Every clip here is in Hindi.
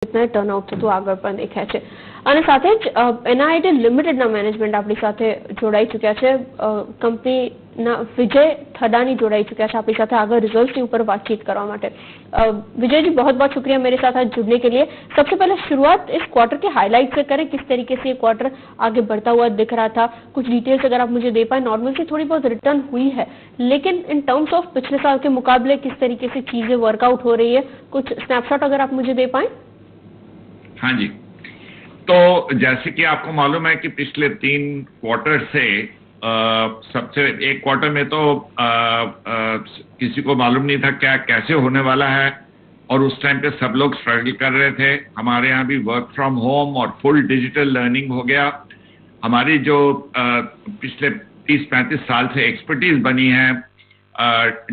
રીતના ટર્નઆઉટ થતું આગળ પણ દેખાય છે અને સાથે જ એનઆઈટી લિમિટેડના મેનેજમેન્ટ આપણી સાથે જોડાઈ ચૂક્યા છે કંપનીના વિજય થડાની જોડાઈ चुका है आपकी साथ आगे रिजल्ट के ऊपर बातचीत करने માટે विजय जी बहुत बहुत शुक्रिया मेरे साथ आज जुड़ने के लिए। सबसे पहले शुरुआत इस क्वार्टर के हाईलाइट से करें, किस तरीके से ये क्वार्टर आगे बढ़ता हुआ दिख रहा था, कुछ डिटेल्स अगर आप मुझे दे पाए। नॉर्मल से थोड़ी बहुत रिटर्न हुई है लेकिन इन टर्म्स ऑफ पिछले साल के मुकाबले किस तरीके से चीजें वर्कआउट हो रही है, कुछ स्नैपशॉट अगर आप मुझे दे पाए। हाँ जी, तो जैसे कि आपको मालूम है कि पिछले 3 क्वार्टर से सबसे एक क्वार्टर में तो किसी को मालूम नहीं था क्या कैसे होने वाला है और उस टाइम पे सब लोग स्ट्रगल कर रहे थे। हमारे यहाँ भी वर्क फ्रॉम होम और फुल डिजिटल लर्निंग हो गया। हमारी जो पिछले 30-35 साल से एक्सपर्टीज बनी है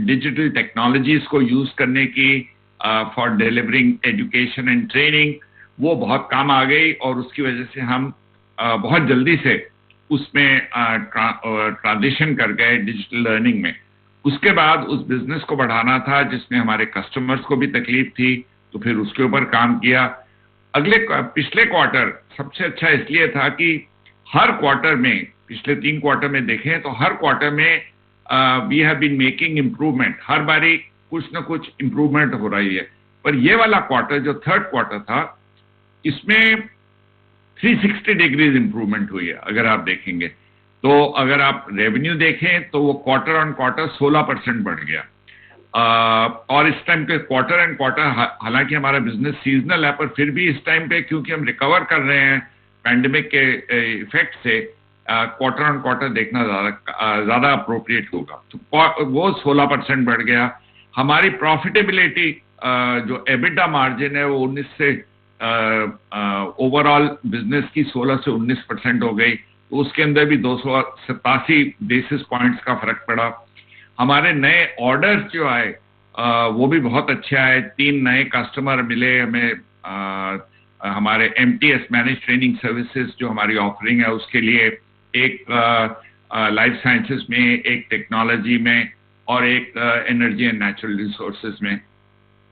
डिजिटल टेक्नोलॉजीज को यूज करने की for delivering education and training, वो बहुत काम आ गई और उसकी वजह से हम बहुत जल्दी से उसमें ट्रांजिशन कर गए डिजिटल लर्निंग में। उसके बाद उस बिजनेस को बढ़ाना था जिसमें हमारे कस्टमर्स को भी तकलीफ थी, तो फिर उसके ऊपर काम किया। पिछले क्वार्टर सबसे अच्छा इसलिए था कि हर क्वार्टर में, पिछले 3 क्वार्टर में देखें तो हर क्वार्टर में we have been making improvement. हर बारी कुछ न कुछ इम्प्रूवमेंट हो रही है, पर ये वाला क्वार्टर जो 3rd क्वार्टर था इसमें 360 डिग्रीज इंप्रूवमेंट हुई है। अगर आप देखेंगे तो अगर आप रेवेन्यू देखें तो वो क्वार्टर ऑन क्वार्टर 16% बढ़ गया। और इस टाइम पे क्वार्टर एंड क्वार्टर, हालांकि हमारा बिजनेस सीजनल है, पर फिर भी इस टाइम पे क्योंकि हम रिकवर कर रहे हैं पैंडेमिक के इफेक्ट से, क्वार्टर ऑन क्वार्टर देखना ज्यादा अप्रोप्रिएट होगा। तो वो 16% बढ़ गया। हमारी प्रॉफिटेबिलिटी जो एबिटा मार्जिन है वो 19 से ओवरऑल बिजनेस की 16 से 19% हो गई, तो उसके अंदर भी 287 बेसिस पॉइंट्स का फर्क पड़ा। हमारे नए ऑर्डर्स जो आए वो भी बहुत अच्छे आए। 3 नए कस्टमर मिले हमें हमारे MTS मैनेज ट्रेनिंग सर्विसेज जो हमारी ऑफरिंग है उसके लिए, एक लाइफ साइंसेस में, एक टेक्नोलॉजी में और एक एनर्जी एंड नेचुरल रिसोर्सेज में,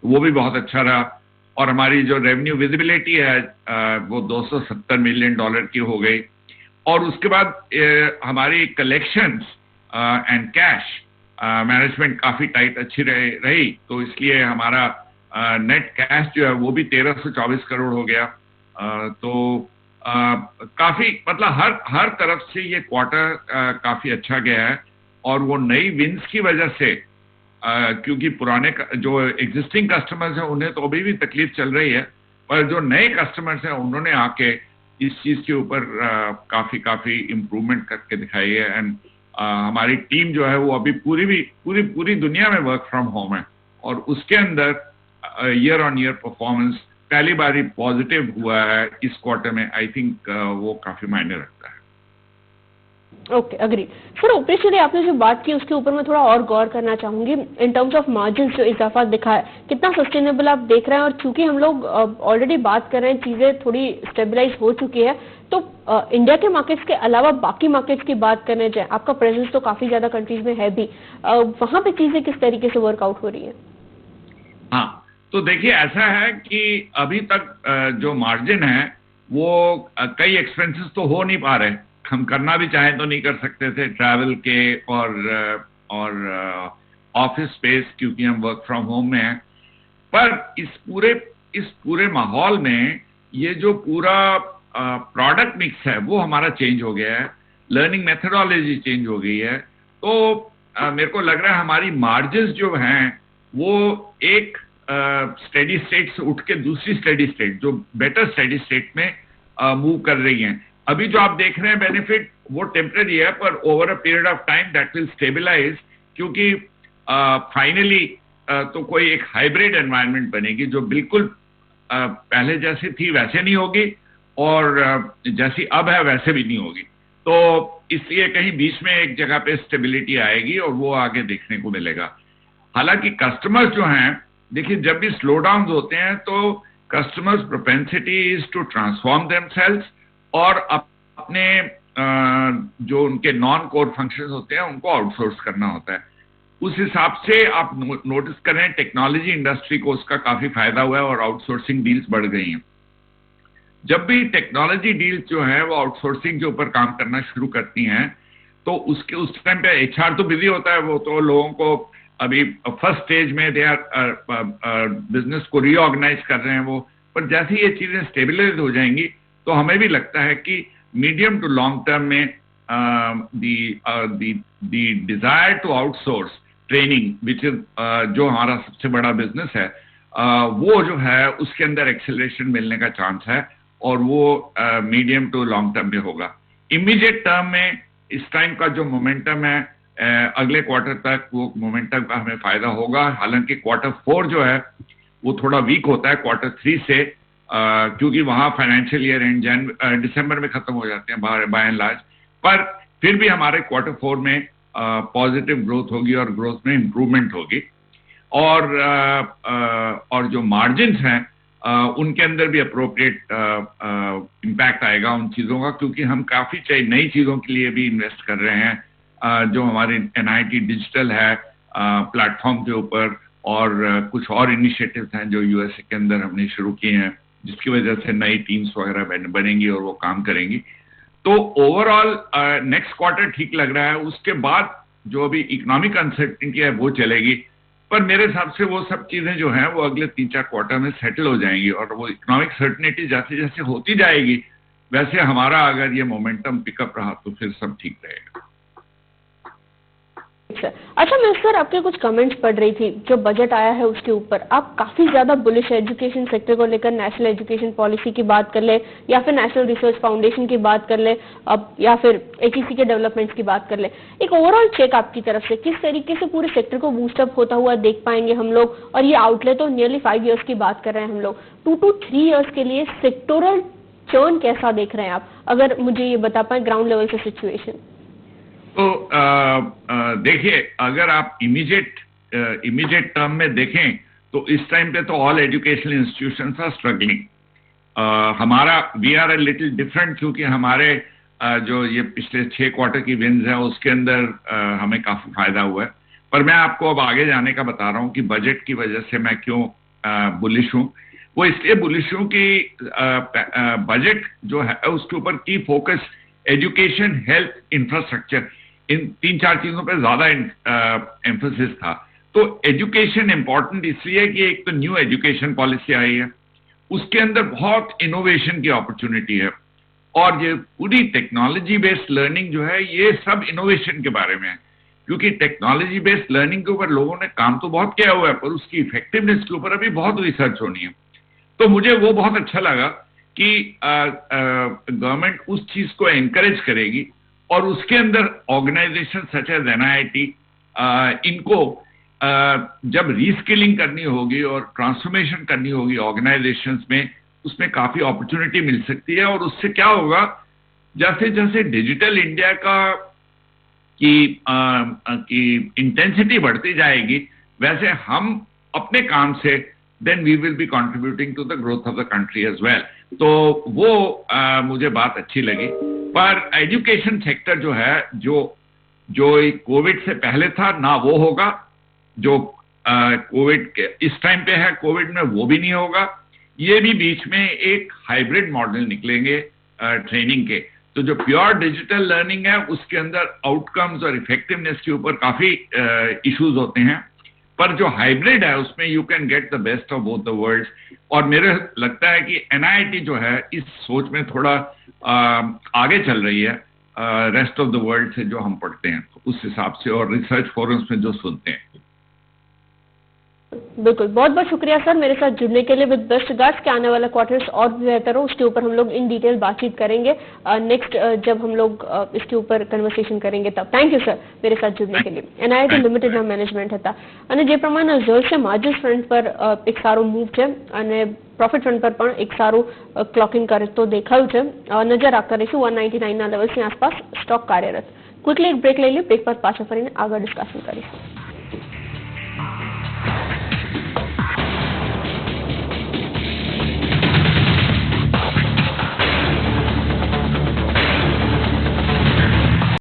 वो भी बहुत अच्छा रहा। और हमारी जो रेवेन्यू विजिबिलिटी है वो $270 मिलियन की हो गई। और उसके बाद हमारी कलेक्शंस एंड कैश मैनेजमेंट काफी टाइट अच्छी रही, तो इसलिए हमारा नेट कैश जो है वो भी 1324 करोड़ हो गया। तो काफी मतलब हर तरफ से ये क्वार्टर काफी अच्छा गया है। और वो नई विंस की वजह से क्योंकि पुराने जो एग्जिस्टिंग कस्टमर्स हैं उन्हें तो अभी भी तकलीफ चल रही है, पर जो नए कस्टमर्स हैं उन्होंने आके इस चीज के ऊपर काफी इम्प्रूवमेंट करके दिखाई है। एंड हमारी टीम जो है वो अभी पूरी दुनिया में वर्क फ्रॉम होम है और उसके अंदर ईयर ऑन ईयर परफॉर्मेंस पहली बार ही पॉजिटिव हुआ है इस क्वार्टर में। आई थिंक वो काफी मायने रखता है। Okay, agree sir. ऑपरेशनली आपने जो बात की उसके ऊपर मैं थोड़ा और गौर करना चाहूंगी। इन टर्म्स ऑफ मार्जिन जो इजाफा दिखा है कितना सस्टेनेबल आप देख रहे हैं, और चूंकि हम लोग ऑलरेडी बात कर रहे हैं चीजें थोड़ी स्टेबलाइज हो चुकी है, तो इंडिया के मार्केट्स के अलावा बाकी मार्केट्स की बात करने जाए, आपका प्रेजेंस तो काफी ज्यादा कंट्रीज में है भी, वहां पे चीजें किस तरीके से वर्कआउट हो रही है। हाँ, तो देखिए ऐसा है कि अभी तक जो मार्जिन है वो कई एक्सपेंसेस तो हो नहीं पा रहे, हम करना भी चाहें तो नहीं कर सकते थे, ट्रैवल के और ऑफिस स्पेस, क्योंकि हम वर्क फ्रॉम होम में हैं। पर इस पूरे माहौल में ये जो पूरा प्रोडक्ट मिक्स है वो हमारा चेंज हो गया है, लर्निंग मेथोडोलॉजी चेंज हो गई है। तो मेरे को लग रहा है हमारी मार्जिन्स जो हैं वो एक स्टेडी स्टेट से उठ के दूसरी स्टेडी स्टेट, जो बेटर स्टेडी स्टेट में मूव कर रही हैं। अभी जो आप देख रहे हैं बेनिफिट वो टेम्पररी है, पर over a period of time that will stabilise, क्योंकि फाइनली तो कोई एक हाइब्रिड एनवायरनमेंट बनेगी जो बिल्कुल पहले जैसी थी वैसे नहीं होगी और जैसी अब है वैसे भी नहीं होगी। तो इसलिए कहीं बीच में एक जगह पे स्टेबिलिटी आएगी और वो आगे देखने को मिलेगा। हालांकि कस्टमर्स जो हैं, देखिए जब भी स्लो डाउन होते हैं तो customers propensity is to transform themselves और अपने जो उनके नॉन कोर फंक्शंस होते हैं उनको आउटसोर्स करना होता है। उस हिसाब से आप नोटिस करें टेक्नोलॉजी इंडस्ट्री को उसका काफी फायदा हुआ है और आउटसोर्सिंग डील्स बढ़ गई हैं। जब भी टेक्नोलॉजी डील्स जो है वो आउटसोर्सिंग के ऊपर काम करना शुरू करती हैं तो उसके उस टाइम पे एचआर तो बिजी होता है, वो तो लोगों को अभी फर्स्ट स्टेज में दे आर बिजनेस को रीऑर्गेनाइज कर रहे हैं वो, पर जैसे ही ये चीजें स्टेबलाइज हो जाएंगी तो हमें भी लगता है कि मीडियम टू लॉन्ग टर्म में the desire to outsource training which is जो हमारा सबसे बड़ा बिजनेस है वो जो है उसके अंदर एक्सेलरेशन मिलने का चांस है और वो मीडियम टू लॉन्ग टर्म में होगा। इमीडिएट टर्म में इस टाइम का जो मोमेंटम है अगले क्वार्टर तक वो मोमेंटम का हमें फायदा होगा। हालांकि क्वार्टर 4 जो है वो थोड़ा वीक होता है क्वार्टर 3 से क्योंकि वहां फाइनेंशियल ईयर एंड दिसंबर में खत्म हो जाते हैं बाय एंड लार्ज, पर फिर भी हमारे क्वार्टर 4 में पॉजिटिव ग्रोथ होगी और ग्रोथ में इंप्रूवमेंट होगी और जो मार्जिन्स हैं उनके अंदर भी अप्रोप्रिएट इम्पैक्ट आएगा उन चीज़ों का, क्योंकि हम काफ़ी नई चीज़ों के लिए भी इन्वेस्ट कर रहे हैं जो हमारे NIIT डिजिटल है प्लेटफॉर्म के ऊपर और कुछ और इनिशिएटिव्स हैं जो USA के अंदर हमने शुरू किए हैं जिसकी वजह से नई टीम्स वगैरह बनेंगी और वो काम करेंगी। तो ओवरऑल नेक्स्ट क्वार्टर ठीक लग रहा है। उसके बाद जो अभी इकोनॉमिक अनसर्टेनिटी है वो चलेगी, पर मेरे हिसाब से वो सब चीजें जो हैं वो अगले 3-4 क्वार्टर में सेटल हो जाएंगी और वो इकोनॉमिक सर्टेनिटी जैसे जैसे होती जाएगी वैसे हमारा अगर ये मोमेंटम पिकअप रहा तो फिर सब ठीक रहेगा। अच्छा मैं सर आपके कुछ कमेंट्स पढ़ रही थी जो बजट आया है उसके ऊपर, आप काफी ज्यादा बुलिश है एजुकेशन सेक्टर को लेकर। नेशनल एजुकेशन पॉलिसी की बात कर ले या फिर नेशनल रिसर्च फाउंडेशन की बात कर ले अब या फिर HEC के डेवलपमेंट्स की बात कर ले, एक ओवरऑल चेक आपकी तरफ से किस तरीके से पूरे सेक्टर को बूस्टअप होता हुआ देख पाएंगे हम लोग। और ये आउटले तो नियरली 5 ईयर्स की बात कर रहे हैं हम लोग, 2 to 3 ईयर्स के लिए सेक्टोरल चर्न कैसा देख रहे हैं आप, अगर मुझे ये बता पाए ग्राउंड लेवल से सिचुएशन। तो देखिए अगर आप इमीडिएट टर्म में देखें तो इस टाइम पे तो all educational institutions are struggling. हमारा we are a little different क्योंकि हमारे जो ये पिछले 6 क्वार्टर की विन्स है उसके अंदर हमें काफी फायदा हुआ है। पर मैं आपको अब आगे जाने का बता रहा हूँ कि बजट की वजह से मैं क्यों बुलिश हूँ। वो इसलिए बुलिश हूँ कि बजट जो है उसके ऊपर की फोकस एजुकेशन, हेल्थ, इंफ्रास्ट्रक्चर, इन 3-4 चीजों पे ज्यादा एम्फोसिस था। तो एजुकेशन इंपॉर्टेंट इसलिए कि एक तो न्यू एजुकेशन पॉलिसी आई है, उसके अंदर बहुत इनोवेशन की अपॉर्चुनिटी है और ये पूरी टेक्नोलॉजी बेस्ड लर्निंग जो है ये सब इनोवेशन के बारे में है, क्योंकि टेक्नोलॉजी बेस्ड लर्निंग के ऊपर लोगों ने काम तो बहुत किया हुआ है पर उसकी इफेक्टिवनेस के ऊपर अभी बहुत रिसर्च होनी है। तो मुझे वो बहुत अच्छा लगा कि गवर्नमेंट उस चीज को एनकरेज करेगी और उसके अंदर ऑर्गेनाइजेशन सच एज NIIT इनको जब रीस्किलिंग करनी होगी और ट्रांसफॉर्मेशन करनी होगी ऑर्गेनाइजेशंस में, उसमें काफी अपॉर्चुनिटी मिल सकती है। और उससे क्या होगा, जैसे जैसे डिजिटल इंडिया की इंटेंसिटी बढ़ती जाएगी वैसे हम अपने काम से then we will be contributing to the growth of the country as well। तो वो मुझे बात अच्छी लगी। पर एजुकेशन सेक्टर जो है जो कोविड से पहले था ना वो होगा, जो कोविड के इस टाइम पे है कोविड में वो भी नहीं होगा। ये भी बीच में एक हाइब्रिड मॉडल निकलेंगे ट्रेनिंग के। तो जो प्योर डिजिटल लर्निंग है उसके अंदर आउटकम्स और इफेक्टिवनेस के ऊपर काफी इश्यूज होते हैं, पर जो हाइब्रिड है उसमें you can get the best of both the worlds. और मेरे लगता है कि NIIT जो है इस सोच में थोड़ा आगे चल रही है रेस्ट ऑफ द वर्ल्ड से जो हम पढ़ते हैं उस हिसाब से और रिसर्च फोरम्स में जो सुनते हैं। बिल्कुल, बहुत बहुत शुक्रिया सर मेरे साथ जुड़ने के लिए। विद बेस्ट रिगार्ड्स कि आने वाला क्वार्टर्स और भी बेहतर हो, उसके ऊपर हम लोग इन डिटेल बातचीत करेंगे नेक्स्ट जब हम लोग इसके ऊपर कन्वर्सेशन करेंगे तब। थैंक यू सर मेरे साथ जुड़ने के लिए। NIIT લિમિટેડના મેનેજમેન્ટ હતા અને જે પ્રમાણે રિઝલ્ટ છે માર્જિન્સ ફ્રન્ટ પર એક સારો મૂવ છે અને પ્રોફિટ ફ્રન્ટ પર પણ એક સારું ક્લોકિંગ કરે તો દેખાયું છે। નજર રાખતા રહીશું 199 ના લેવલ્સની આસપાસ સ્ટોક કાર્યરત। ક્વિકલી એક બ્રેક લઈ લે, બ્રેક બાદ પાછા ફરીને આગળ ડિસ્કશન કરીશું।